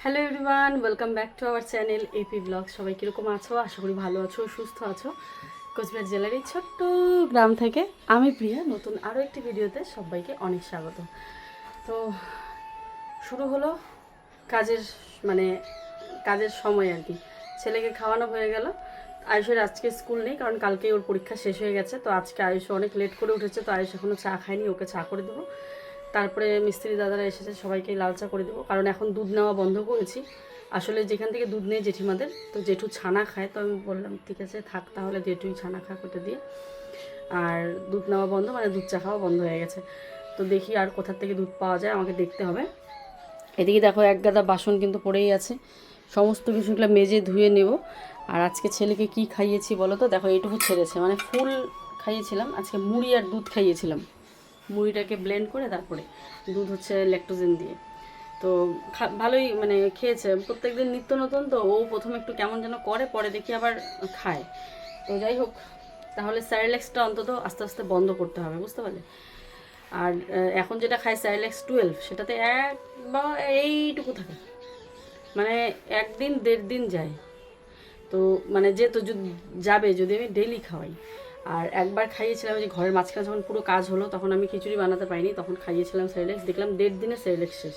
Hello everyone, welcome back to our channel AP blog. সবাই কীরকম আছো? আশা করি ভালো আছো, সুস্থ আছো। কোচবিহার জেলার এই ছোট্ট গ্রাম থেকে আমি প্রিয়া নতুন আরও একটি ভিডিওতে সবাইকে অনেক স্বাগত। তো শুরু হলো কাজের মানে কাজের সময় আর কি। ছেলেকে খাওয়ানো হয়ে গেল। আয়ুষের আজকে স্কুল নেই, কারণ কালকে ওর পরীক্ষা শেষ হয়ে গেছে। তো আজকে আয়ুষ অনেক লেট করে উঠেছে, তো আয়ুষ এখনও চা খায়নি, ওকে চা করে দেবো। তারপরে মিস্ত্রি দাদারা এসেছে, সবাইকে লাল চা করে দেবো, কারণ এখন দুধ নেওয়া বন্ধ করেছি। আসলে যেখান থেকে দুধ নেই জেঠিমাদের, তো জেঠু ছানা খায়, তো আমি বললাম ঠিক আছে থাক তাহলে, জেঠুই ছানা খা করে দিয়ে। আর দুধ নেওয়া বন্ধ মানে দুধ চা খাওয়া বন্ধ হয়ে গেছে। তো দেখি আর কোথার থেকে দুধ পাওয়া যায়, আমাকে দেখতে হবে। এদিকে দেখো এক গাদা বাসন কিন্তু পড়েই আছে, সমস্ত কিছুগুলো মেজে ধুয়ে নেব। আর আজকে ছেলেকে কি খাইয়েছি বলো তো? দেখো এইটুকু ছেড়েছে, মানে ফুল খাইয়েছিলাম, আজকে মুড়ি আর দুধ খাইয়েছিলাম। মুড়িটাকে ব্লেন্ড করে তারপরে দুধ হচ্ছে ল্যাকটোজেন দিয়ে। তো ভালোই মানে খেয়েছে। প্রত্যেকদিন নিত্য নতুন, তো ও প্রথমে একটু কেমন যেন করে, পরে দেখি আবার খায়। তো যাই হোক, তাহলে স্যারিল্যাক্সটা অন্তত আস্তে আস্তে বন্ধ করতে হবে, বুঝতে পারলে? আর এখন যেটা খাই স্যারিল্যাক্স 12, সেটাতে এক বা এইটুকু থাকে, মানে একদিন দেড় দিন যায়। তো মানে যেহেতু যাবে যদি আমি ডেইলি খাওয়াই। আর একবার খাইয়েছিলাম যে ঘরের মাঝখানে যখন পুরো কাজ হলো, তখন আমি খিচুড়ি বানাতে পারিনি, তখন খাইয়েছিলাম সেরেলেক্স, দেখলাম দেড় দিনে সেরেলেক্স শেষ।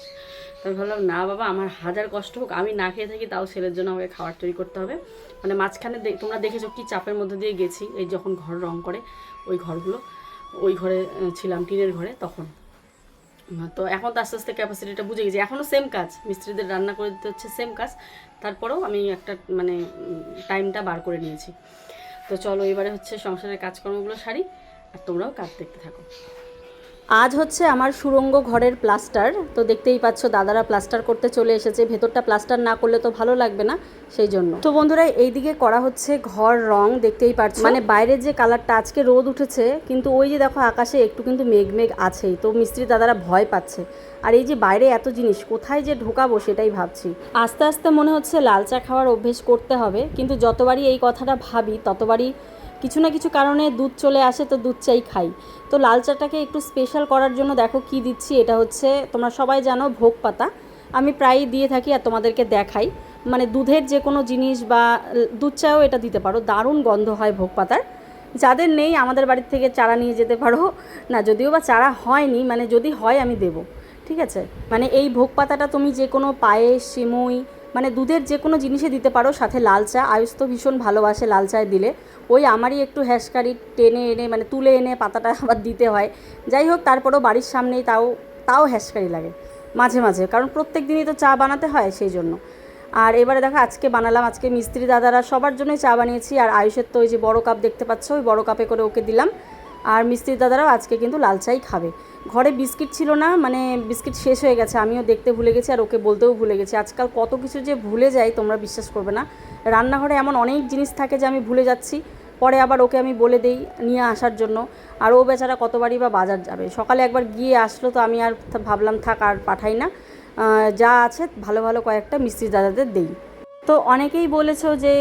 তবে ভাবলাম না বাবা, আমার হাজার কষ্ট হোক, আমি না খেয়ে থাকি, তাও ছেলের জন্য আমাকে খাবার তৈরি করতে হবে। মানে মাঝখানে তোমরা দেখেছো কি চাপের মধ্যে দিয়ে গেছি, এই যখন ঘর রং করে ওই ঘরগুলো, ওই ঘরে ছিলাম, টিনের ঘরে তখন। তো এখন তো আস্তে আস্তে ক্যাপাসিটিটা বুঝে গেছি। এখনও সেম কাজ, মিস্ত্রিদের রান্না করে দিতে হচ্ছে, সেম কাজ। তারপরেও আমি একটা মানে টাইমটা বার করে নিয়েছি। তো চলো এবারে হচ্ছে সংসারের কাজকর্মগুলো সারি, আর তোমরাও কাজ দেখতে থাকো। আজ হচ্ছে আমার সুড়ঙ্গ ঘরের প্লাস্টার। তো দেখতেই পাচ্ছ দাদারা প্লাস্টার করতে চলে এসেছে। ভেতরটা প্লাস্টার না করলে তো ভালো লাগবে না, সেই জন্য। তো বন্ধুরা, এইদিকে করা হচ্ছে ঘর রং, দেখতেই পাচ্ছ। মানে বাইরের যে কালারটা, আজকে রোদ উঠেছে কিন্তু ওই যে দেখো আকাশে একটু কিন্তু মেঘ মেঘ আছেই। তো মিস্ত্রি দাদারা ভয় পাচ্ছে। আর এই যে বাইরে এত জিনিস, কোথায় যে ঢোকাবো সেটাই ভাবছি। আস্তে আস্তে মনে হচ্ছে লাল চা খাওয়ার অভ্যেস করতে হবে, কিন্তু যতবারই এই কথাটা ভাবি ততবারই কিছু না কিছু কারণে দুধ চলে আসে, তো দুধ চাই খাই। তো লাল চাটাকে একটু স্পেশাল করার জন্য দেখো কি দিচ্ছি। এটা হচ্ছে, তোমরা সবাই জানো, ভোগ পাতা। আমি প্রায়ই দিয়ে থাকি আর তোমাদেরকে দেখাই। মানে দুধের যে কোনো জিনিস বা দুধ চাও এটা দিতে পারো, দারুণ গন্ধ হয় ভোগ পাতার। যাদের নেই আমাদের বাড়ির থেকে চারা নিয়ে যেতে পারো। না, যদিও বা চারা হয়নি, মানে যদি হয় আমি দেবো, ঠিক আছে? মানে এই ভোগ পাতাটা তুমি যে কোনো পায়েস, সিমুই, মানে দুধের যে কোনো জিনিসে দিতে পারো, সাথে লাল চা। আয়ুষ তো ভীষণ ভালোবাসে লাল চায় দিলে। ওই আমারই একটু হ্যাঁসকারি টেনে এনে, মানে তুলে এনে পাতাটা আবার দিতে হয়। যাই হোক, তারপরেও বাড়ির সামনেই, তাও তাও হ্যাঁসকারি লাগে মাঝে মাঝে, কারণ প্রত্যেক দিনই তো চা বানাতে হয়, সেই জন্য। আর এবারে দেখো আজকে বানালাম, আজকে মিস্ত্রি দাদারা সবার জন্যই চা বানিয়েছি। আর আয়ুষের তো ওই যে বড়ো কাপ দেখতে পাচ্ছ, ওই বড়ো কাপে করে ওকে দিলাম। আর মিস্ত্রি দাদারাও আজকে কিন্তু লাল চাই খাবে। ঘরে বিস্কিট ছিল না, মানে বিস্কিট শেষ হয়ে গেছে, আমিও দেখতে ভুলে গেছি আর ওকে বলতেও ভুলে গেছি। আজকাল কত কিছু যে ভুলে যাই তোমরা বিশ্বাস করবে না। রান্নাঘরে এমন অনেক জিনিস থাকে যে আমি ভুলে যাচ্ছি, পরে আবার ওকে আমি বলে দেই নিয়ে আসার জন্য। আর ও বেচারা কতবারই বা বাজার যাবে। সকালে একবার গিয়ে আসলো, তো আমি আর ভাবলাম থাক আর পাঠাই না, যা আছে ভালো ভালো কয়েকটা মিস্ত্রি দাদাদের দেই। তো অনেকেই বলেছো যে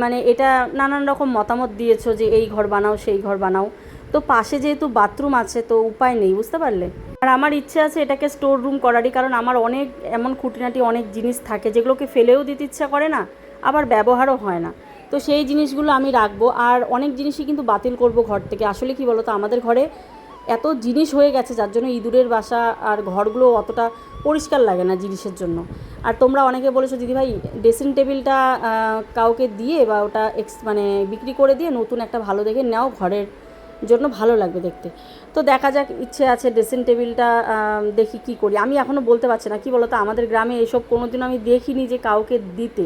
মানে এটা নানান রকম মতামত দিয়েছো যে এই ঘর বানাও সেই ঘর বানাও। তো পাশে যেহেতু বাথরুম আছে, তো উপায় নেই, বুঝতে পারলে? আর আমার ইচ্ছে আছে এটাকে স্টোর রুম করারই, কারণ আমার অনেক এমন খুঁটিনাটি অনেক জিনিস থাকে যেগুলোকে ফেলেও দিতে ইচ্ছা করে না, আবার ব্যবহারও হয় না। তো সেই জিনিসগুলো আমি রাখবো। আর অনেক জিনিসই কিন্তু বাতিল করব ঘর থেকে। আসলে কি বলো তো, আমাদের ঘরে এত জিনিস হয়ে গেছে, যার জন্য ইঁদুরের বাসা, আর ঘরগুলো অতটা পরিষ্কার লাগে না জিনিসের জন্য। আর তোমরা অনেকে বলেছো দিদিভাই ড্রেসিং টেবিলটা কাউকে দিয়ে বা ওটা মানে বিক্রি করে দিয়ে নতুন একটা ভালো দেখে নাও, ঘরের জন্য ভালো লাগবে দেখতে। তো দেখা যাক, ইচ্ছে আছে ড্রেসিং টেবিলটা দেখি কি করি। আমি এখনও বলতে পারছি না, কি বলো তো, আমাদের গ্রামে এসব কোনোদিনও আমি দেখিনি যে কাউকে দিতে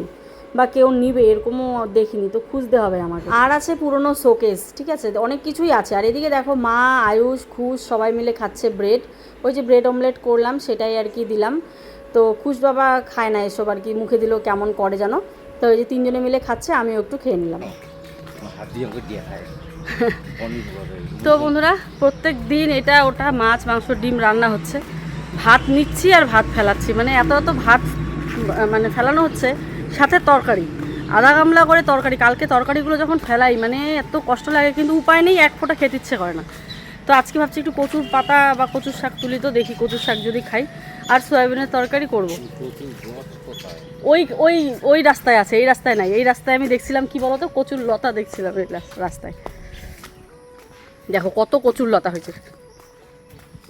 বা কেউ নিবে, এরকমও দেখিনি। তো খুঁজতে হবে আমাকে। আর আছে পুরনো শোকেস, ঠিক আছে, অনেক কিছুই আছে। আর এদিকে দেখো মা, আয়ুষ, খুশ সবাই মিলে খাচ্ছে ব্রেড। ওই যে ব্রেড অমলেট করলাম সেটাই আর কি দিলাম। তো খুশ বাবা খায় না এসব আর কি, মুখে দিলেও কেমন করে জানো। তো ওই যে তিনজনে মিলে খাচ্ছে, আমিও একটু খেয়ে নিলাম। তো বন্ধুরা, প্রত্যেক দিন এটা ওটা মাছ মাংস ডিম রান্না হচ্ছে, ভাত নিচ্ছি আর ভাত ফেলাচ্ছি, মানে এত এত ভাত মানে ফেলানো হচ্ছে, সাথে তরকারি আধা গামলা করে তরকারি। কালকে তরকারিগুলো যখন ফেলাই মানে এত কষ্ট লাগে, কিন্তু উপায় নেই, এক ফোঁটা খেতে ইচ্ছে করে না। তো আজকে ভাবছি একটু কচুর পাতা বা কচুর শাক তুলি, তো দেখি কচুর শাক যদি খাই। আর সয়াবিনের তরকারি করব। ওই ওই ওই রাস্তায় আছে, এই রাস্তায় নাই। এই রাস্তায় আমি দেখছিলাম কি বলতো, কচুর লতা দেখছিলাম এই রাস্তায়। দেখো কত কচুর লতা হয়েছে,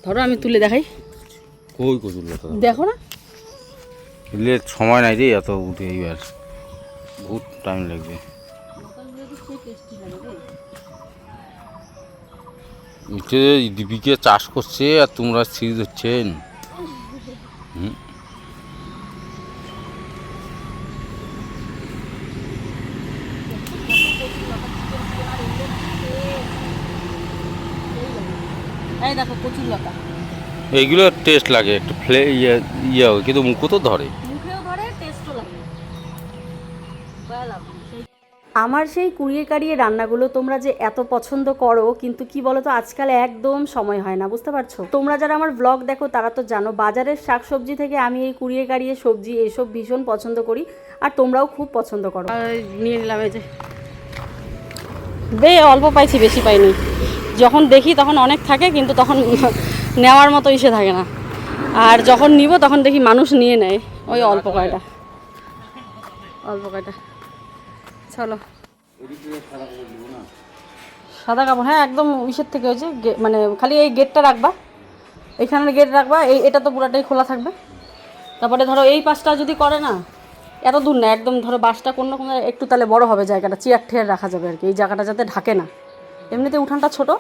ধরো আমি তুলে দেখাই। কই কচুর লতা দেখো না, সময় নাই রে এত উঠে, এইবার বহুত টাইম লাগবে। দীপিকে চাষ করছে আর তোমরা ছিঁড়ে ধরছেন। এই দেখো কচুর লতা, এইগুলো টেস্ট লাগে একটু ইয়ে কিন্তু মুখও তো ধরে। মুখেও ধরে, টেস্টও লাগে। আমার সেই কুড়িয়ে কাড়িয়ে রান্নাগুলো তোমরা যে এত পছন্দ করো, কিন্তু কি বলো তো, আজকাল একদম সময় হয় না, বুঝতে পারছো? তোমরা যারা আমার ব্লগ দেখো তারা তো জানো, বাজারের শাকসবজি থেকে আমি এই কুড়িয়ে কাড়িয়ে সবজি এইসব ভীষণ পছন্দ করি, আর তোমরাও খুব পছন্দ করো। নিয়ে নিলাম এই যে, অল্প পাইছি, বেশি পাইনি। যখন দেখি তখন অনেক থাকে, কিন্তু তখন নেওয়ার মতো ইসে থাকে না। আর যখন নিব তখন দেখি মানুষ নিয়ে নেয়, ওই অল্প কয়টা। চলো, সাদা কাপড়, হ্যাঁ একদম ইসের থেকে, ওই যে মানে খালি এই গেটটা রাখবা, এইখানের গেট রাখবা, এটা তো পুরাটাই খোলা থাকবে। তারপরে ধরো এই পাশটা যদি করে না, এত দূর না, একদম ধরো বাসটা কোনো রকম একটু তাহলে বড় হবে জায়গাটা, চেয়ার ঠেয়ার রাখা যাবে আর কি, এই জায়গাটা যাতে ঢাকে না। এমনিতে উঠানটা ছোট।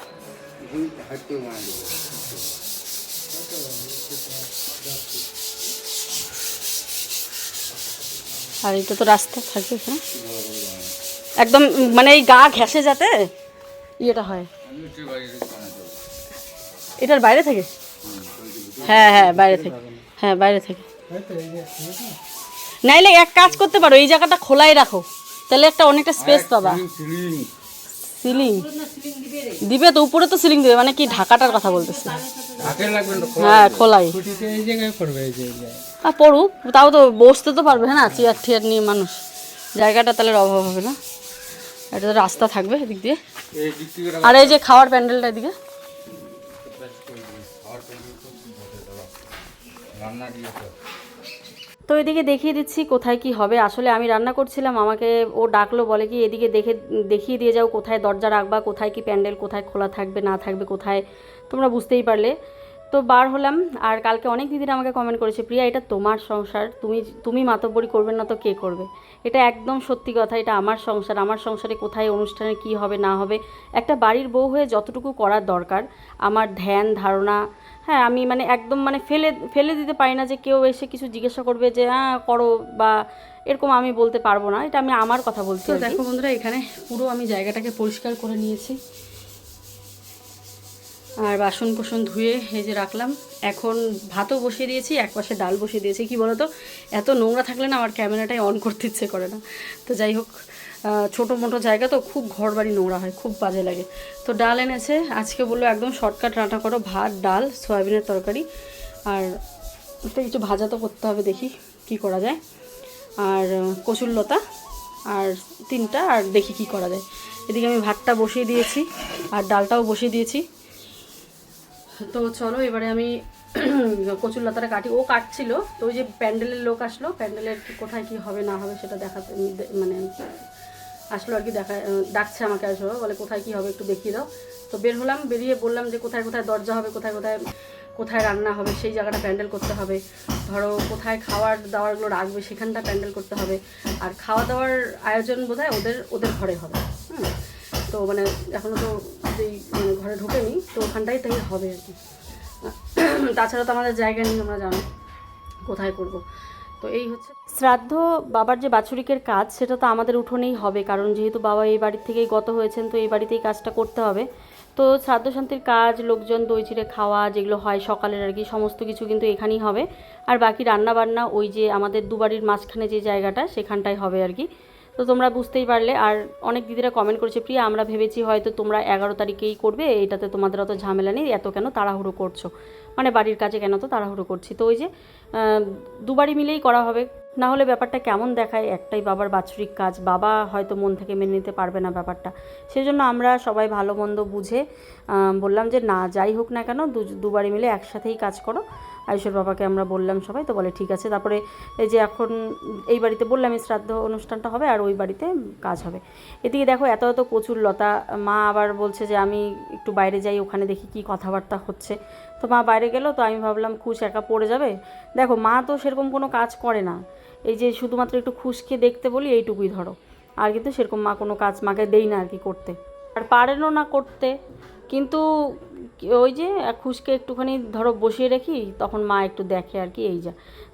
আর এটা তো রাস্তা থাকবে এখানে, একদম মানে এই গা ঘেঁষে যাতে ইয়েটা হয়। এটার বাইরে থেকে, হ্যাঁ হ্যাঁ বাইরে থেকে, হ্যাঁ বাইরে থেকে। নাইলে এক কাজ করতে পারো, এই জায়গাটা খোলাই রাখো, তাহলে একটা অনেকটা স্পেস পাবা। সিলিং দিবে তো, উপরে তো সিলিং দিবে, মানে কি ঢাকাটার কথা বলতেছে। হ্যাঁ খোলাই, আর পড়ুক, তাও তো বসতে তো পারবে, হ্যাঁ না, চেয়ার টিয়ার নিয়ে মানুষ, জায়গাটা তাহলে অভাব হবে না। এটা তো রাস্তা থাকবে এদিক দিয়ে, আর এই যে খাওয়ার প্যান্ডেলটা এদিকে। তো এদিকে দেখিয়ে দিচ্ছি কোথায় কি হবে। আসলে আমি রান্না করছিলাম, আমাকে ও ডাকলো, বলে কি এদিকে দেখিয়ে দিয়ে যাও কোথায় দরজা রাখবা, কোথায় কি প্যান্ডেল, কোথায় খোলা থাকবে না থাকবে, কোথায়, তোমরা বুঝতেই পারলে। তো বার হলাম। আর কালকে অনেক দিদিরা আমাকে কমেন্ট করেছে, প্রিয়া এটা তোমার সংসার, তুমি মাতব্বরি করবেন না তো কে করবে? এটা একদম সত্যি কথা, এটা আমার সংসার, আমার সংসারে কোথায় অনুষ্ঠানে কি হবে না হবে, একটা বাড়ির বউ হয়ে যতটুকু করার দরকার, আমার ধ্যান ধারণা, হ্যাঁ আমি মানে একদম মানে ফেলে দিতে পারি না, যে কেউ এসে কিছু জিজ্ঞাসা করবে যে হ্যাঁ করো বা এরকম, আমি বলতে পারবো না। এটা আমি আমার কথা বলছি। তো দেখো বন্ধুরা, এখানে পুরো আমি জায়গাটাকে পরিষ্কার করে নিয়েছি, আর বাসন কোসন ধুয়ে এই যে রাখলাম। এখন ভাতও বসিয়ে দিয়েছি, একপাশে ডাল বসিয়ে দিয়েছি। কি বলো তো, এত নোংরা থাকলে না আমার ক্যামেরাটাই অন করতে ইচ্ছে করে না। তো যাই হোক, ছোটো মোটো জায়গা তো, খুব ঘর বাড়ি নোংরা হয়, খুব বাজে লাগে। তো ডাল এনেছে, আজকে বললো একদম শর্টকাট রান্না করো, ভাত ডাল সয়াবিনের তরকারি, আর একটা কিছু ভাজা তো করতে হবে, দেখি কি করা যায়, আর কচুর লতা আর 3টা, আর দেখি কি করা যায়। এদিকে আমি ভাতটা বসিয়ে দিয়েছি আর ডালটাও বসিয়ে দিয়েছি। তো চলো এবারে আমি কচুর লতাটা কাটি। ও কাটছিল, তো ওই যে প্যান্ডেলের লোক আসলো, প্যান্ডেলের কোথায় কি হবে না হবে সেটা দেখাতে, মানে আসলো আর কি, ডাকছে আমাকে, আসলো বলে কোথায় কি হবে একটু দেখিয়ে দাও। তো বের হলাম, বেরিয়ে বললাম যে কোথায় কোথায় দরজা হবে, কোথায় কোথায় কোথায় রান্না হবে, সেই জায়গাটা প্যান্ডেল করতে হবে। ধরো কোথায় খাওয়ার দাওয়ারগুলো রাখবে সেখানটা প্যান্ডেল করতে হবে। আর খাওয়া দাওয়ার আয়োজন বোধহয় ওদের ঘরে হবে। তো মানে এখনও তো যেই মানে ঘরে ঢোকেনি, তো ওখানটাই তাই হবে আর কি। তাছাড়া তো আমাদের জায়গা নেই, আমরা জানো কোথায় করব। তো এই হচ্ছে শ্রাদ্ধ, বাবার যে বাৎসরিকের কাজ, সেটা তো আমাদের উঠোনেই হবে, কারণ যেহেতু বাবা এই বাড়ির থেকেই গত হয়েছেন, তো এই বাড়িতেই কাজটা করতে হবে। তো শ্রাদ্ধ শান্তির কাজ, লোকজন দই চিড়ে খাওয়া যেগুলো হয় সকালের আর কি, সমস্ত কিছু কিন্তু এখানেই হবে। আর বাকি রান্না বান্না ওই যে আমাদের দুবাড়ির মাঝখানে যে জায়গাটা, সেখানটাই হবে আর কি। তো তোমরা বুঝতেই পারলে। আর অনেক দিদিরা কমেন্ট করেছে, প্রিয়া আমরা ভেবেছি হয়তো তোমরা 11 তারিখেই করবে, এটাতে তোমাদের অত ঝামেলা নেই, এত কেন তাড়াহুড়ো করছো, মানে বাড়ির কাজে কেন তো তাড়াহুড়ো করছি। তো ওই যে দুবারই মিলেই করা হবে, না হলে ব্যাপারটা কেমন দেখায়, একটাই বাবার বাৎসরিক কাজ, বাবা হয়তো মন থেকে মেনে নিতে পারবে না ব্যাপারটা। সেই জন্য আমরা সবাই ভালো মন্দ বুঝে বললাম যে না, যাই হোক না কেন দুবারই মিলে একসাথেই কাজ করো, আয়ুষের বাবাকে আমরা বললাম সবাই, তো বলে ঠিক আছে। তারপরে এই যে এখন এই বাড়িতে বললাম এই শ্রাদ্ধ অনুষ্ঠানটা হবে আর ওই বাড়িতে কাজ হবে। এদিকে দেখো এত এত কচুর লতা, মা আবার বলছে যে আমি একটু বাইরে যাই, ওখানে দেখি কি কথাবার্তা হচ্ছে। তো মা বাইরে গেল, তো আমি ভাবলাম খুশ একা পড়ে যাবে। দেখো মা তো সেরকম কোনো কাজ করে না, এই যে শুধুমাত্র একটু খুশকে দেখতে বলি এইটুকুই ধরো, আর কিন্তু সেরকম মা কোনো কাজ মাকে দেই না আর কি করতে, আর পারেনও না করতে। কিন্তু ওই যে খুশকে একটুখানি ধরো বসিয়ে রাখি, তখন মা একটু দেখে আর কি। এই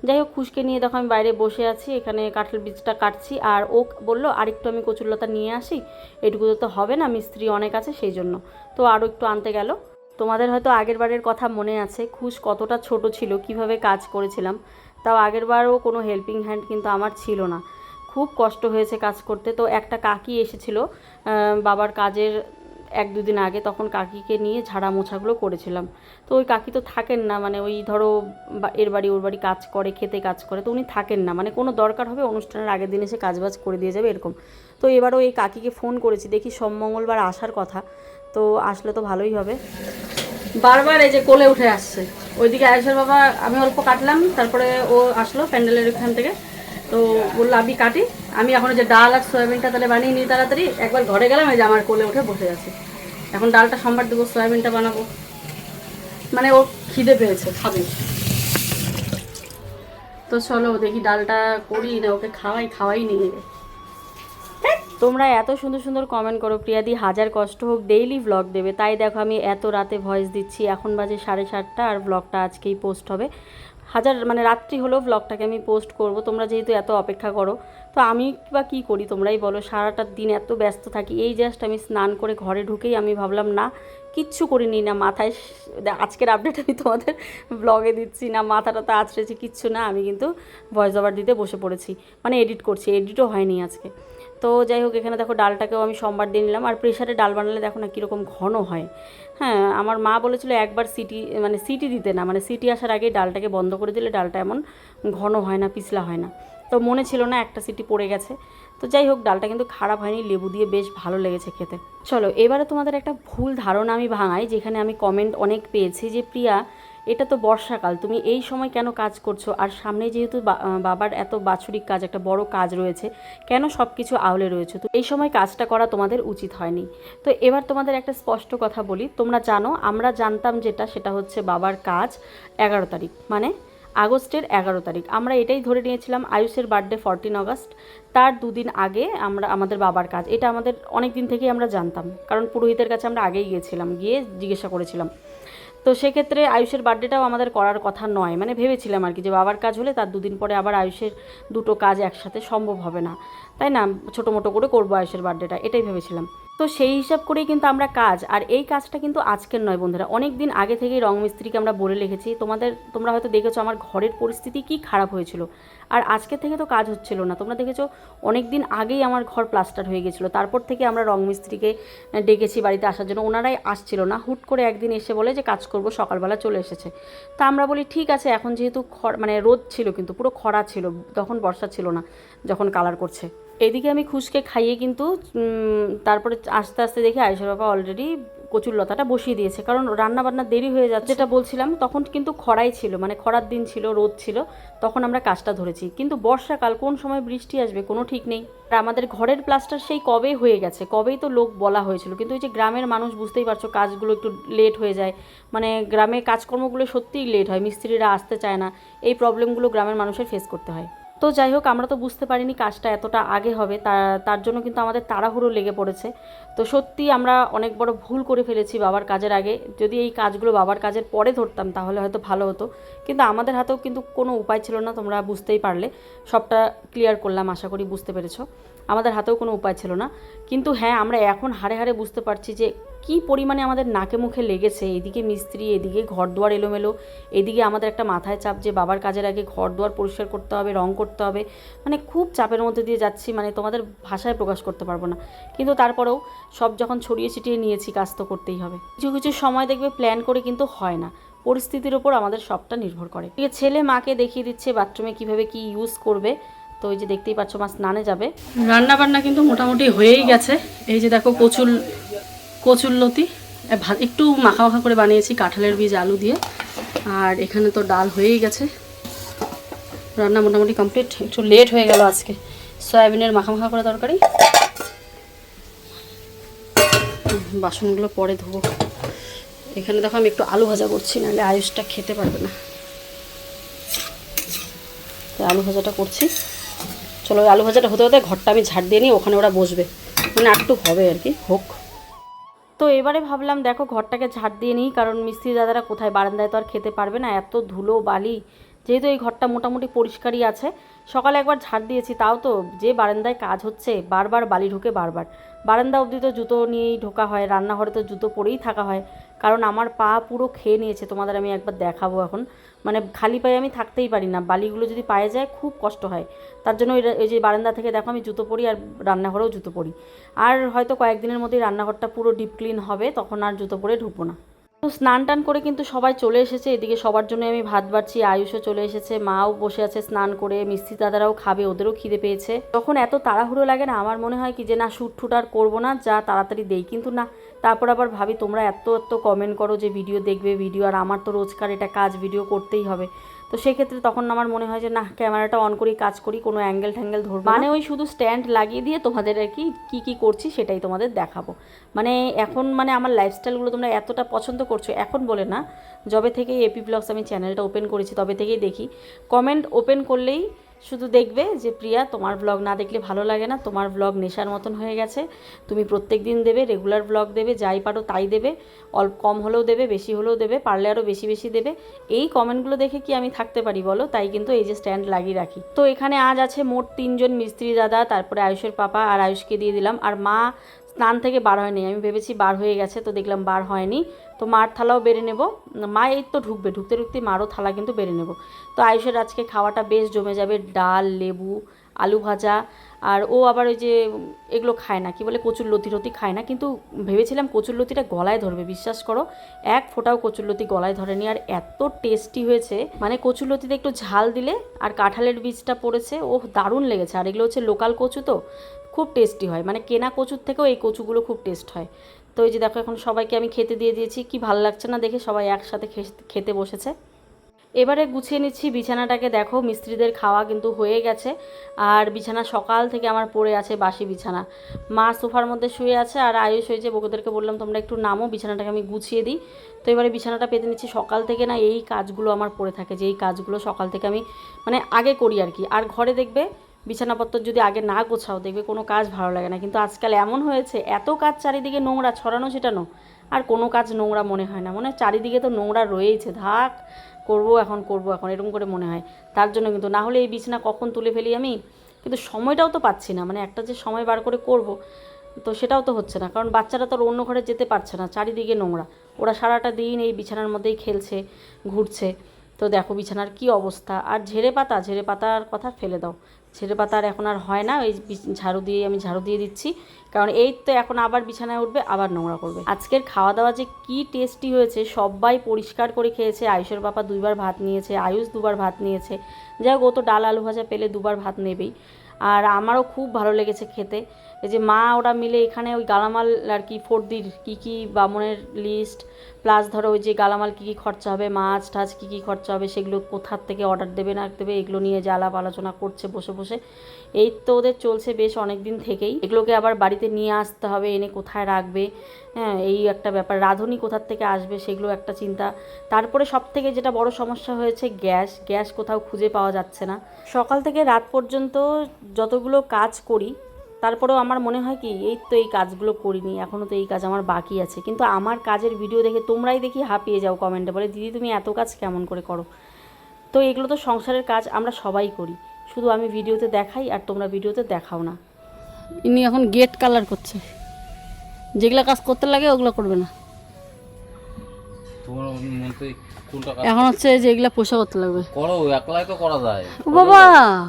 যাই হোক, খুশকে নিয়ে দেখো আমি বাইরে বসে আছি, এখানে কাঁঠাল বীজটা কাটছি। আর ও বললো আরেকটু আমি কচুরলতা নিয়ে আসি, এটুকু তো হবে না, মিস্ত্রি অনেক আছে সেই জন্য। তো আরও একটু আনতে গেল। তোমাদের হয়তো আগের বারের কথা মনে আছে খুশ কতটা ছোট ছিল, কিভাবে কাজ করেছিলাম। তাও আগের বারও কোনো হেল্পিং হ্যান্ড কিন্তু আমার ছিল না, খুব কষ্ট হয়েছে কাজ করতে। তো একটা কাকি এসেছিলো বাবার কাজের 1-2 দিন আগে, তখন কাকিকে নিয়ে ঝাড়া মোছাগুলো করেছিলাম। তো ওই কাকি তো থাকেন না, মানে ওই ধরো এর বাড়ি ওর বাড়ি কাজ করে, খেতে কাজ করে, তো উনি থাকেন না, মানে কোনো দরকার হবে অনুষ্ঠানের আগের দিন এসে কাজবাজ করে দিয়ে যাবে এরকম। তো এবারও এই কাকিকে ফোন করেছি, দেখি সোম মঙ্গলবার আসার কথা, তো আসলে তো ভালোই হবে। বারবার এই যে কোলে উঠে আসছে, ওইদিকে আয়েশার বাবা আমি অল্প কাটলাম, তারপরে ও আসলো প্যান্ডেলের ওখান থেকে, তো বললো আমি কাটি, আমি এখন যে ডাল আর সয়াবিনটা তাহলে বানিয়ে নিই তাড়াতাড়ি। একবার ঘরে গেলাম, এই যে আমার কোলে উঠে বসে আছে। এখন ডালটা সোমবার দেবো, সয়াবিনটা বানাবো, মানে ও খিদে পেয়েছে খাবে। তো চলো দেখি ডালটা করি না, ওকে খাওয়াই নিয়ে গে। তোমরা এত সুন্দর সুন্দর কমেন্ট করো, প্রিয়াদি হাজার কষ্ট হোক ডেইলি ব্লগ দেবে, তাই দেখো আমি এত রাতে ভয়েস দিচ্ছি। এখন বাজে 7:30 আর ব্লগটা আজকেই পোস্ট হবে। হাজার মানে রাত্রি হলেও ব্লগটাকে আমি পোস্ট করব, তোমরা যেহেতু এত অপেক্ষা করো। তো আমি বা কী করি তোমরাই বলো, সারাটা দিন এত ব্যস্ত থাকি। এই জাস্ট আমি স্নান করে ঘরে ঢুকেই আমি ভাবলাম না কিচ্ছু করিনি, না মাথায় আজকের আপডেট আমি তোমাদের ব্লগে দিচ্ছি, না মাথাটা তো আছড়েছি, কিচ্ছু না, আমি কিন্তু ভয়েস ওভার দিতে বসে পড়েছি, মানে এডিট করছি, এডিটও হয়নি আজকে। তো যাই হোক, এখানে দেখো ডালটাকেও আমি সোমবার দিয়ে নিলাম। আর প্রেশারে ডাল বানালে দেখো না কীরকম ঘন হয়। হ্যাঁ, আমার মা বলেছিল একবার সিটি দিতে না, মানে সিটি আসার আগেই ডালটাকে বন্ধ করে দিলে ডালটা এমন ঘন হয় না, পিছলা হয় না। তো মনে ছিল না, একটা সিটি পড়ে গেছে। তো যাই হোক, ডালটা কিন্তু খারাপ হয়নি, লেবু দিয়ে বেশ ভালো লেগেছে খেতে। চলো এবারে তোমাদের একটা ভুল ধারণা আমি ভাঙাই, যেখানে আমি কমেন্ট অনেক পেয়েছি যে প্রিয়া এটা তো বর্ষাকাল, তুমি এই সময় কেন কাজ করছো, আর সামনে যেহেতু বাবার এত বাৎসরিক কাজ, একটা বড় কাজ রয়েছে, কেন সব কিছু আওলে রয়েছে, তো এই সময় কাজটা করা তোমাদের উচিত হয়নি। তো এবার তোমাদের একটা স্পষ্ট কথা বলি, তোমরা জানো আমরা জানতাম যেটা, সেটা হচ্ছে বাবার কাজ 11 তারিখ, মানে আগস্টের 11 তারিখ। আমরা এটাই ধরে নিয়েছিলাম, আয়ুষের বার্থডে 14 আগস্ট, তার 2 দিন আগে আমাদের বাবার কাজ, এটা আমাদের অনেক দিন থেকেই আমরা জানতাম, কারণ পুরোহিতের কাছে আমরা আগেই গিয়েছিলাম, গিয়ে জিজ্ঞাসা করেছিলাম। তো সেক্ষেত্রে আয়ুষের বার্থডেটাও আমাদের করার কথা নয়, মানে ভেবেছিলাম আর কি যে বাবার কাজ হলে তার 2 দিন পরে আবার আয়ুষের দুটো কাজ একসাথে সম্ভব হবে না, তাই না, ছোটো মোটো করে করবো আয়ুষের বার্থডেটা, এটাই ভেবেছিলাম। তো সেই হিসাব করেই কিন্তু আমরা কাজ, আর এই কাজটা কিন্তু আজকের নয় বন্ধুরা, অনেক দিন আগে থেকেই রং মিস্ত্রিকে আমরা বলে রেখেছি। তোমরা হয়তো দেখেছো আমার ঘরের পরিস্থিতি কি খারাপ হয়েছিল, আর আজকে থেকে তো কাজ হচ্ছিল না। তোমরা দেখেছো অনেক দিন আগেই আমার ঘর প্লাস্টার হয়ে গেছিলো, তারপর থেকে আমরা রং মিস্ত্রিকে ডেকেছি বাড়িতে আসার জন্য, ওনারাই আসছিল না, হুট করে একদিন এসে বলে যে কাজ করব, সকালবেলা চলে এসেছে। তা আমরা বলি ঠিক আছে, এখন যেহেতু মানে রোদ ছিল, কিন্তু পুরো খরা ছিল, তখন বর্ষা ছিল না যখন কালার করছে। এদিকে আমি খুশকে খাইয়ে কিন্তু তারপরে আস্তে আস্তে দেখি আয়েশার বাবা অলরেডি কচুর লতাটা বসিয়ে দিয়েছে, কারণ রান্নাবান্না দেরি হয়ে যাচ্ছে। যেটা বলছিলাম, তখন কিন্তু খরাই ছিল, মানে খরার দিন ছিল, রোদ ছিল, তখন আমরা কাজটা ধরেছি। কিন্তু বর্ষাকাল কোন সময় বৃষ্টি আসবে কোনো ঠিক নেই। আর আমাদের ঘরের প্লাস্টার সেই কবে হয়ে গেছে, কবেই তো লোক বলা হয়েছিল, কিন্তু ওই যে গ্রামের মানুষ বুঝতেই পারছো, কাজগুলো একটু লেট হয়ে যায়, মানে গ্রামে কাজকর্মগুলো সত্যিই লেট হয়, মিস্ত্রিরা আসতে চায় না, এই প্রবলেমগুলো গ্রামের মানুষের ফেস করতে হয়। তো যাই হোক, আমরা তো বুঝতে পারিনি কাজটা এতটা আগে হবে, তার জন্য কিন্তু আমাদের তাড়াহুড়ো লেগে পড়েছে। তো সত্যি আমরা অনেক বড় ভুল করে ফেলেছি বাবার কাজের আগে। যদি এই কাজগুলো বাবার কাজের পরে ধরতাম তাহলে হয়তো ভালো হতো, কিন্তু আমাদের হাতেও কিন্তু কোনো উপায় ছিল না, তোমরা বুঝতেই পারলে, সবটা ক্লিয়ার করলাম, আশা করি বুঝতে পেরেছো। আমাদের হাতেও কোনো উপায় ছিল না, কিন্তু হ্যাঁ আমরা এখন হাড়ে হাড়ে বুঝতে পারছি যে কী পরিমাণে আমাদের নাকে মুখে লেগেছে। এদিকে মিস্ত্রি, এদিকে ঘর দুয়ার এলোমেলো, এদিকে আমাদের একটা মাথায় চাপ যে বাবার কাজের আগে ঘর দুয়ার পরিষ্কার করতে হবে, রং করতে হবে, মানে খুব চাপের মধ্যে দিয়ে যাচ্ছি, মানে তোমাদের ভাষায় প্রকাশ করতে পারবো না। কিন্তু তারপরেও সব যখন ছড়িয়ে ছিটিয়ে নিয়েছি, কাজ তো করতেই হবে। কিছু কিছু সময় দেখবে প্ল্যান করে কিন্তু হয় না, পরিস্থিতির ওপর আমাদের সবটা নির্ভর করে। ছেলে মাকে দেখিয়ে দিচ্ছে বাথরুমে কীভাবে কী ইউজ করবে। তো ওই যে দেখতেই পাচ্ছ মা স্নানে যাবে। রান্না বান্না কিন্তু মোটামুটি হয়েই গেছে। এই যে দেখো কচুরলতি একটু মাখা মাখা করে বানিয়েছি কাঁঠালের বীজ আলু দিয়ে, আর এখানে তো ডাল হয়েই গেছে, রান্না মোটামুটি কমপ্লিট। একটু লেট হয়ে গেল আজকে, সয়াবিনের মাখা মাখা করে তরকারি। বাসনগুলো পরে ধোবো। এখানে দেখো আমি একটু আলু ভাজা করছি, নাহলে আয়ুষটা খেতে পারবে না, তাই আলু ভাজাটা করছি। চলো ওই আলু ভাজাটা হতে হতে ঘরটা আমি ঝাড় দিয়ে নিই, ওখানে ওরা বসবে, মানে একটু হবে আর কি, হোক। তো এবারে ভাবলাম দেখো ঘরটাকে ঝাড় দিয়ে নিই, কারণ মিস্ত্রি দাদারা কোথায়, বারান্দায় তো আর খেতে পারবে না, এত ধুলো বালি। যেহেতু এই ঘরটা মোটামুটি পরিষ্কারই আছে, সকালে একবার ঝাড় দিয়েছি, তাও তো যে বারান্দায় কাজ হচ্ছে বারবার বালি ঢোকে, বারবার বারান্দা অবধি তো জুতো নিয়েই ঢোকা হয়, রান্নাঘরে তো জুতো পরেই থাকা হয়, কারণ আমার পা পুরো খেয়ে নিয়েছে। তোমাদের আমি একবার দেখাবো এখন, মানে খালি পায়ে আমি থাকতেই পারি না, বালিগুলো যদি পায়ে যায় খুব কষ্ট হয়। তার জন্য ওই যে বারান্দা থেকে দেখো আমি জুতো পরি, আর রান্নাঘরেও জুতো পরি। আর হয়তো কয়েকদিনের মধ্যেই রান্নাঘরটা পুরো ডিপ ক্লিন হবে, তখন আর জুতো পরে ঢুকবো না। তো স্নান টান করে কিন্তু সবাই চলে এসেছে, এদিকে সবার জন্য আমি ভাত বাড়ছি, আয়ুষও চলে এসেছে, মাও বসে আছে স্নান করে, মিস্ত্রি দাদারাও খাবে, ওদেরও খিদে পেয়েছে। তখন এত তাড়াহুড়ো লাগে না, আমার মনে হয় কি যে না শ্যুট ঠুট আর করবো না, যা তাড়াতাড়ি দেই, কিন্তু না, তারপর আবার ভাবি তোমরা এত কমেন্ট করো যে ভিডিও দেখবে ভিডিও, আর আমার তো রোজকার এটা কাজ, ভিডিও করতেই হবে। তো সেক্ষেত্রে তখন আমার মনে হয় যে না, ক্যামেরাটা অন করি, কাজ করি, কোনো অ্যাঙ্গেল ট্যাঙ্গেল ধরবো, মানে ওই শুধু স্ট্যান্ড লাগিয়ে দিয়ে তোমাদের আর কি কী করছি সেটাই তোমাদের দেখাবো। মানে এখন মানে আমার লাইফস্টাইলগুলো তোমরা এতটা পছন্দ করছো, এখন বলে না, যবে থেকেই এপি ব্লগস আমি চ্যানেলটা ওপেন করেছি তবে থেকেই দেখি, কমেন্ট ওপেন করলেই শুধু দেখবে যে প্রিয়া তোমার ব্লগ না দেখলে ভালো লাগে না, তোমার ব্লগ নেশার মতন হয়ে গেছে, তুমি প্রত্যেক দিন দেবে, রেগুলার ব্লগ দেবে, যাই পারো তাই দেবে, অল্প কম হলেও দেবে, বেশি হলেও দেবে, পারলে আরও বেশি বেশি দেবে। এই কমেন্টগুলো দেখে কি আমি থাকতে পারি বলো? তাই কিন্তু এই যে স্ট্যান্ড লাগিয়ে রাখি। তো এখানে আজ আছে মোট 3 জন মিস্ত্রি দাদা, তারপরে আয়ুষের পাপা, আর আয়ুষকে দিয়ে দিলাম, আর মা স্নান থেকে বার হয়নি, আমি ভেবেছি বার হয়ে গেছে, তো দেখলাম বার হয়নি, তো মার থালাও বেড়ে নেব। মা এই তো ঢুকবে, ঢুকতে ঢুকতে মারও থালা কিন্তু বেড়ে নেব। তো আয়ুষের আজকে খাওয়াটা বেশ জমে যাবে, ডাল, লেবু, আলু ভাজা, আর ও আবার ওই যে এগুলো খায় না, কি বলে, কচুর লতি টতি খায় না, কিন্তু ভেবেছিলাম কচুর লতিটা গলায় ধরবে, বিশ্বাস করো এক ফোঁটাও কচুর লতি গলায় ধরেনি, আর এত টেস্টি হয়েছে, মানে কচুর লতিতে একটু ঝাল দিলে আর কাঁঠালের বীজটা পড়েছে, ও দারুণ লেগেছে। আর এগুলো হচ্ছে লোকাল কচু, তো খুব টেস্টি হয়, মানে কেনা কচুর থেকেও এই কচুগুলো খুব টেস্ট হয়। তো এই যে দেখো এখন সবাইকে আমি খেতে দিয়ে দিয়েছি, কি ভালো লাগছে না দেখে, সবাই একসাথে খেতে বসেছে। এবারে গুছিয়ে নিচ্ছি বিছানাটাকে, দেখো মিস্ত্রিদের খাওয়া কিন্তু হয়ে গেছে, আর বিছানা সকাল থেকে আমার পড়ে আছে, বাসি বিছানা। মা সোফার মধ্যে শুয়ে আছে, আর আয়ুষ হয়েছে, বকুদেরকে বললাম তোমরা একটু নামো, বিছানাটাকে আমি গুছিয়ে দিই। তো এবারে বিছানাটা পেতে নিচ্ছি, সকাল থেকে না এই কাজগুলো আমার পড়ে থাকে, যে এই কাজগুলো সকাল থেকে আমি মানে আগে করি আর কি। আর ঘরে দেখবে বিছানাপত্র যদি আগে না গোছাও, দেখবে কোনো কাজ ভালো লাগে না, কিন্তু আজকাল এমন হয়েছে এত কাজ, চারিদিকে নোংরা ছড়ানো ছিটানো, আর কোনো কাজ নোংরা মনে হয় না, মনে হয় চারিদিকে তো নোংরা রয়েইছে, থাক করবো এখন এরকম করে মনে হয়। তার জন্য কিন্তু, না হলে এই বিছানা কখন তুলে ফেলি আমি, কিন্তু সময়টাও তো পাচ্ছি না, মানে একটা যে সময় বার করে করব, তো সেটাও তো হচ্ছে না, কারণ বাচ্চারা তো আর অন্য ঘরে যেতে পারছে না, চারিদিকে নোংরা, ওরা সারাটা দিন এই বিছানার মধ্যেই খেলছে, ঘুরছে। তো দেখো বিছানার কি অবস্থা। আর ঝেড়ে পাতার কথা ফেলে দাও, ঝেড়ে পাতা আর এখন আর হয় না, ওই আমি ঝাড়ু দিয়ে দিচ্ছি, কারণ এই তো এখন আবার বিছানায় উঠবে, আবার নোংরা করবে। আজকের খাওয়া দাওয়া যে কি টেস্টি হয়েছে, সবাই পরিষ্কার করে খেয়েছে, আয়ুষের বাবা 2বার ভাত নিয়েছে, আয়ুষ 2বার ভাত নিয়েছে, যাই হোক ও তো ডাল আলু ভাজা পেলে 2বার ভাত নেবেই। আর আমারও খুব ভালো লেগেছে খেতে। এই যে মা ওরা মিলে এখানে ওই গালামাল আর কি, ফর্দির কী বামনের লিস্ট, প্লাস ধরো ওই যে গালামাল কী খরচা হবে, মাছ টাছ কী খরচা হবে, সেগুলো কোথার থেকে অর্ডার দেবে না দেবে, এগুলো নিয়ে যে আলাপ আলোচনা করছে বসে বসে। এই তো ওদের চলছে বেশ অনেক দিন থেকেই, এগুলোকে আবার বাড়িতে নিয়ে আসতে হবে, এনে কোথায় রাখবে, হ্যাঁ এই একটা ব্যাপার, রাঁধুনি কোথার থেকে আসবে সেগুলো একটা চিন্তা। তারপরে সব থেকে যেটা বড় সমস্যা হয়েছে, গ্যাস কোথাও খুঁজে পাওয়া যাচ্ছে না। সকাল থেকে রাত পর্যন্ত যতগুলো কাজ করি, তারপরেও আমার মনে হয় কি এই তো এই কাজগুলো করিনি, এখনও তো এই কাজ আমার বাকি আছে, কিন্তু আমার কাজের ভিডিও দেখে তোমরাই দেখি হাঁপিয়ে যাও, কমেন্টে বলে দিদি তুমি এত কাজ কেমন করে করো। তো এগুলো তো সংসারের কাজ, আমরা সবাই করি, শুধু আমি ভিডিওতে দেখাই আর তোমরা ভিডিওতে দেখাও না। ইনি এখন গেট কালার করছে, যেগুলো কাজ করতে লাগে ওগুলো করবে না, তোমার মতে কোনটা কাজ এখন হচ্ছে যে এগুলো পোষা করতে লাগবে। করো, একলাই তো করা যায়। ও বাবা,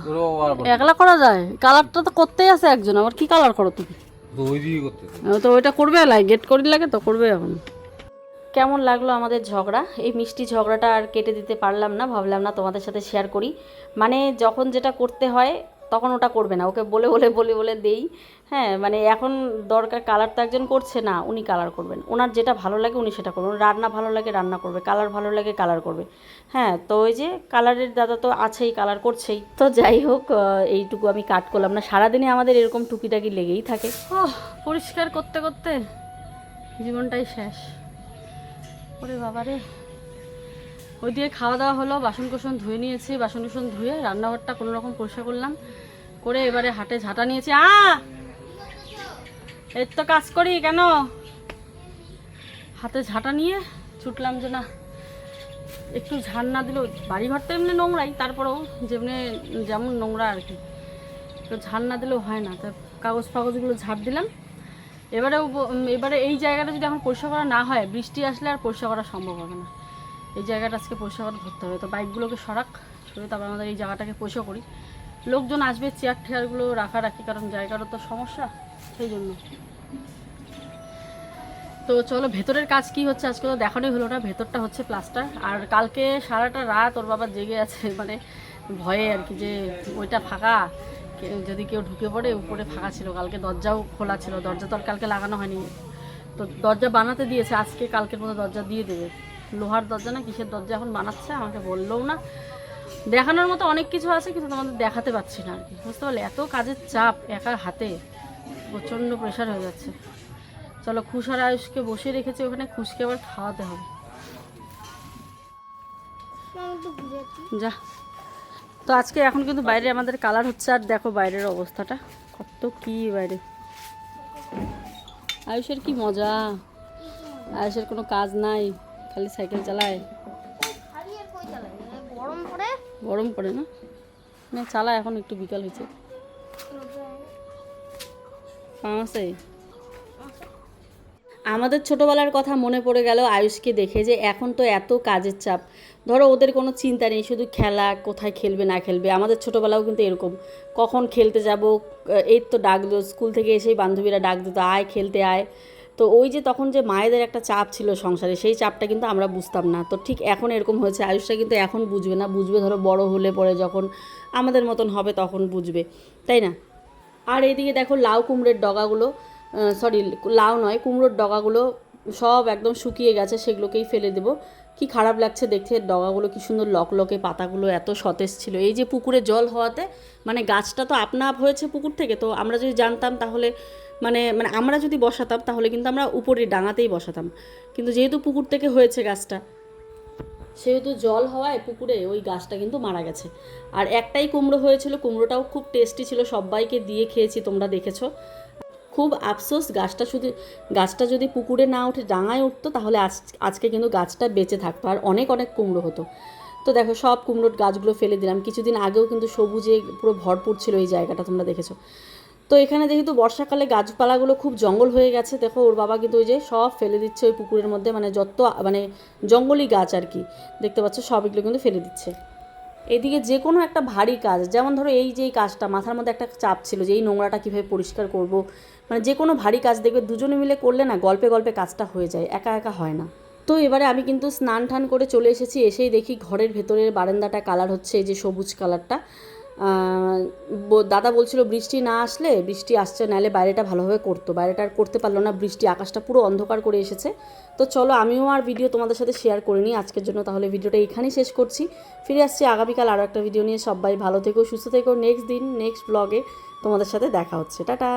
ওরে বাবা, একলা করা যায়? কালারটা তো করতেই আছে একজন, আবার কি কালার করো তুমি? ওই দিয়ে করতে তো ওইটা করবে, গেট করি লাগে তো করবে এখন। কেমন লাগলো আমাদের ঝগড়া? এই মিষ্টি ঝগড়াটা আর কেটে দিতে পারলাম না, ভাবলাম না তোমাদের সাথে শেয়ার করি, মানে যখন যেটা করতে হয় তখন ওটা করবে না, ওকে বলে বলে বলে বলে দেই। হ্যাঁ মানে এখন দরকার কালার তো একজন করছে না, উনি কালার করবেন, ওনার যেটা ভালো লাগে উনি সেটা করবেন, রান্না ভালো লাগে রান্না করবে, কালার ভালো লাগে কালার করবে। হ্যাঁ তো ওই যে কালারের দাদা তো আছেই, কালার করছেই। তো যাই হোক এইটুকু আমি কাট করলাম না, সারাদিনে আমাদের এরকম টুকিটাকি লেগেই থাকে। পরিষ্কার করতে করতে জীবনটাই শেষ। ওরে বাবারে, ওই দিয়ে খাওয়া দাওয়া হলো, বাসন কোসন ধুয়ে নিয়েছি, বাসন কোসন ধুয়ে রান্নাঘরটা কোনো রকম পরিষ্কার করলাম, করে এবারে হাটে ঝাঁটা নিয়েছি। এর তো কাজ করি কেন, হাতে ঝাঁটা নিয়ে ছুটলাম যে না একটু ঝাড় না দিলেও, বাড়িঘর তো এমনি নোংরাই, তারপরেও যেমন নোংরা আর কি, তো ঝাড় না দিলেও হয় না। তা কাগজ ফাগজগুলো ঝাড় দিলাম। এবারে এই জায়গাটা যদি এখন পরিষ্কার করা না হয়, বৃষ্টি আসলে আর পরিষ্কার করা সম্ভব হবে না। এই জায়গাটা আজকে পরিষ্কার করে ধরতে হবে। তো বাইকগুলোকে সরে তারপর আমাদের এই জায়গাটাকে পরিষ্কার করি। লোকজন আসবে, চেয়ার টেয়ারগুলো রাখি, কারণ জায়গারও তো সমস্যা, সেই জন্য। তো চলো ভেতরের কাজ কি হচ্ছে আজকে তো দেখানোই হলো না। ভেতরটা হচ্ছে প্লাস্টার, আর কালকে সারাটা রাত ওর বাবা জেগে আছে, মানে ভয়ে আর কি, যে ওইটা ফাঁকা, যদি কেউ ঢুকে পড়ে। উপরে ফাঁকা ছিল, কালকে দরজাও খোলা ছিল, দরজা তো আর কালকে লাগানো হয়নি, তো দরজা বানাতে দিয়েছে আজকে, কালকের মতো দরজা দিয়ে দেবে। লোহার দরজা না কিসের দরজা এখন বানাচ্ছে, আমাকে বললেও না। দেখানোর মতো অনেক কিছু আছে, কিন্তু তোমাদের দেখাতে পারছি না আর কি, বুঝতে পারলে? এত কাজের চাপ একা হাতে, প্রচণ্ড প্রেশার হয়ে যাচ্ছে। চলো খুশ আর আয়ুষকে বসিয়ে রেখেছি ওখানে, খুশকে আবার খাওয়াতে হবে। যা। তো আজকে এখন কিন্তু বাইরে আমাদের কালার হচ্ছে, আর দেখো বাইরের অবস্থাটা কত কি বাইরে। আয়ুষের কি মজা, আয়ুষের কোনো কাজ নাই, খালি সাইকেল চালায়। গরম পড়ে না, না চালায়, এখন একটু বিকাল হয়েছে। আছে আমাদের ছোটোবেলার কথা মনে পড়ে গেল আয়ুষকে দেখে, যে এখন তো এত কাজের চাপ, ধরো ওদের কোনো চিন্তা নেই, শুধু খেলা, কোথায় খেলবে না খেলবে। আমাদের ছোটোবেলাও কিন্তু এরকম, কখন খেলতে যাব, এই তো ডাক দিত স্কুল থেকে এসেই, বান্ধবীরা ডাক দিত আয় খেলতে আয়। তো ওই যে তখন যে মায়েদের একটা চাপ ছিল সংসারে, সেই চাপটা কিন্তু আমরা বুঝতাম না। তো ঠিক এখন এরকম হয়েছে, আয়ুষটা কিন্তু এখন বুঝবে না, বুঝবে ধরো বড় হলে পরে যখন আমাদের মতন হবে তখন বুঝবে, তাই না? আর এইদিকে দেখো লাউ কুমড়োর ডগাগুলো, সরি লাউ নয়, কুমড়োর ডগাগুলো সব একদম শুকিয়ে গেছে, সেগুলোকেই ফেলে দেবো। কি খারাপ লাগছে দেখতে, ডগাগুলো কি সুন্দর লকলকে, পাতাগুলো এত সতেজ ছিল। এই যে পুকুরে জল হওয়াতে, মানে গাছটা তো আপনা আপ হয়েছে পুকুর থেকে, তো আমরা যদি জানতাম তাহলে মানে মানে আমরা যদি বসাতাম তাহলে কিন্তু আমরা উপরের ডাঙাতেই বসাতাম, কিন্তু যেহেতু পুকুর থেকে হয়েছে গাছটা, সেহেতু জল হওয়ায় পুকুরে ওই গাছটা কিন্তু মারা গেছে। আর একটাই কুমড়ো হয়েছিল, কুমড়োটাও খুব টেস্টি ছিল, সবাইকে দিয়ে খেয়েছি, তোমরা দেখেছো। খুব আফসোস, গাছটা যদি পুকুরে না উঠে ডাঙায় উঠতো, তাহলে আজকে কিন্তু গাছটা বেঁচে থাকতো, আর অনেক অনেক কুমড়ো হতো। তো দেখো সব কুমড়োর গাছগুলো ফেলে দিলাম। কিছুদিন আগেও কিন্তু সবুজে পুরো ভরপুর ছিল এই জায়গাটা, তোমরা দেখেছো। তো এখানে যেহেতু বর্ষাকালে গাছপালাগুলো খুব জঙ্গল হয়ে গেছে, দেখো ওর বাবা কিন্তু ওই যে সব ফেলে দিচ্ছে ওই পুকুরের মধ্যে, মানে যত মানে জঙ্গলি গাছ আর কি দেখতে পাচ্ছ, সব এগুলো কিন্তু ফেলে দিচ্ছে। এদিকে যে কোনো একটা ভারী কাজ, যেমন ধরো এই যে এই কাজটা, মাথার মধ্যে একটা চাপ ছিল যে এই নোংরাটা কীভাবে পরিষ্কার করব, মানে যে কোনো ভারী কাজ দেখবে দুজনে মিলে করলে না গল্পে গল্পে কাজটা হয়ে যায়, একা একা হয় না। তো এবারে আমি কিন্তু স্নান টান করে চলে এসেছি, এসেই দেখি ঘরের ভেতরের বারান্দাটা কালার হচ্ছে, এই যে সবুজ কালারটা। দাদা বলছিল বৃষ্টি না আসলে, বৃষ্টি আসছে নাহলে বাইরেটা ভালোভাবে করতো, বাইরেটা আর করতে পারলো না, বৃষ্টি আকাশটা পুরো অন্ধকার করে এসেছে। তো চলো আমিও আর ভিডিও তোমাদের সাথে শেয়ার করিনি আজকের জন্য, তাহলে ভিডিওটা এখানেই শেষ করছি। ফিরে আসছি আগামীকাল আরও একটা ভিডিও নিয়ে। সবাই ভালো থেকো, সুস্থ থেকো। নেক্সট দিন নেক্সট ব্লগে তোমাদের সাথে দেখা হচ্ছে। টাটা।